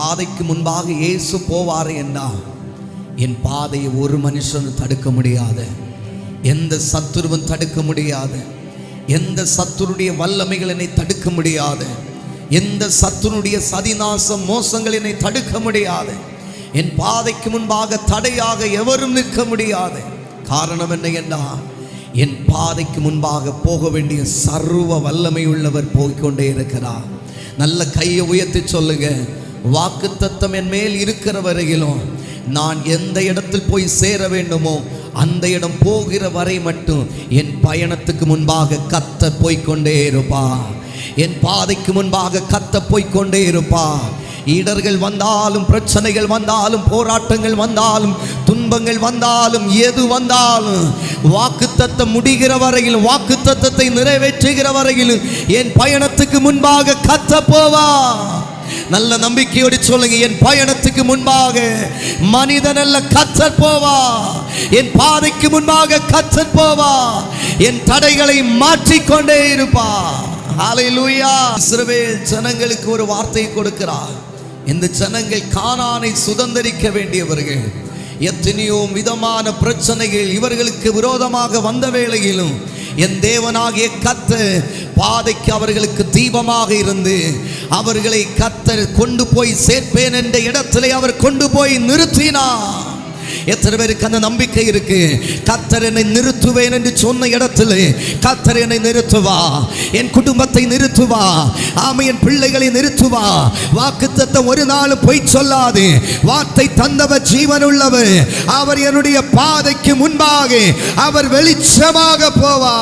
பாதைக்கு முன்பாக இயேசு போவார் என்றால் என் பாதையை ஒரு மனுஷனும் தடுக்க முடியாது, எந்த சத்துருவும் தடுக்க முடியாது, எந்த சத்துருடைய வல்லமைகள் என்னை தடுக்க முடியாது, எந்த சத்துருடைய சதிநாசம் மோசங்கள் என்னை தடுக்க முடியாது. என் பாதைக்கு முன்பாக தடையாக எவரும் நிற்க முடியாது. காரணம் என்ன என்றால் என் பாதைக்கு முன்பாக போக வேண்டிய சர்வ வல்லமை உள்ளவர் போய்கொண்டே இருக்கிறார். நல்ல கையை உயர்த்தி சொல்லுங்க, வாக்குத்தத்தம் என் மேல் இருக்கிற வரையிலும் நான் எந்த இடத்தில் போய் சேர வேண்டுமோ அந்த இடம் போகிற வரை மட்டும் என் பயணத்துக்கு முன்பாக கத்த போய்கொண்டே இருப்பா. என் பாதைக்கு முன்பாக கத்த போய்கொண்டே இருப்பா. இடர்கள் வந்தாலும், பிரச்சனைகள் வந்தாலும், போராட்டங்கள் வந்தாலும், துன்பங்கள் வந்தாலும், எது வந்தாலும் வாக்குத்தத்தம் முடிகிற வரையில், வாக்குத்தத்தத்தை நிறைவேற்றுகிற வரையில் என் பயணத்துக்கு முன்பாக கத்த போவா. நல்ல நம்பிக்கையோடு சொல்லுங்க, என் பயணத்துக்கு முன்பாக மனிதன் அல்ல கர்த்தர் போவா. என் பாதைக்கு முன்பாக கர்த்தர் போவா. என் தடைகளை மாற்றிக்கொண்டே இருப்பா. ஹல்லேலூயா. இஸ்ரவேல் ஜனங்களுக்கு ஒரு வார்த்தை கொடுக்கிறார். இந்த ஜனங்கள் கானானை சுதந்தரிக்க வேண்டியவர்கள். எத்தனையோ விதமான பிரச்சனைகள் இவர்களுக்கு விரோதமாக வந்த வேளையிலும் என் தேவனாகிய கர்த்தர் பாதைக்கு அவர்களுக்கு தீபமாக இருந்து அவர்களை கர்த்தர் கொண்டு போய் சேர்ப்பேன் என்ற இடத்திலே அவர் கொண்டு போய் நிறுத்தினார். எத்தனை பேருக்கு அந்த நம்பிக்கை இருக்கு? கர்த்தர் என்னை நிறுத்துவேன் என்று சொன்ன இடத்துல கர்த்தர் என்னை நிறுத்துவா. என் குடும்பத்தை நிறுத்துவா. ஆமை, என் பிள்ளைகளை நிறுத்துவா. வாக்குத்தத்தம் ஒரு நாள் பொய் சொல்லாது. வார்த்தை தந்தவர் ஜீவன் உள்ளவர். அவர் என்னுடைய பாதைக்கு முன்பாக அவர் வெளிச்சமாக போவா.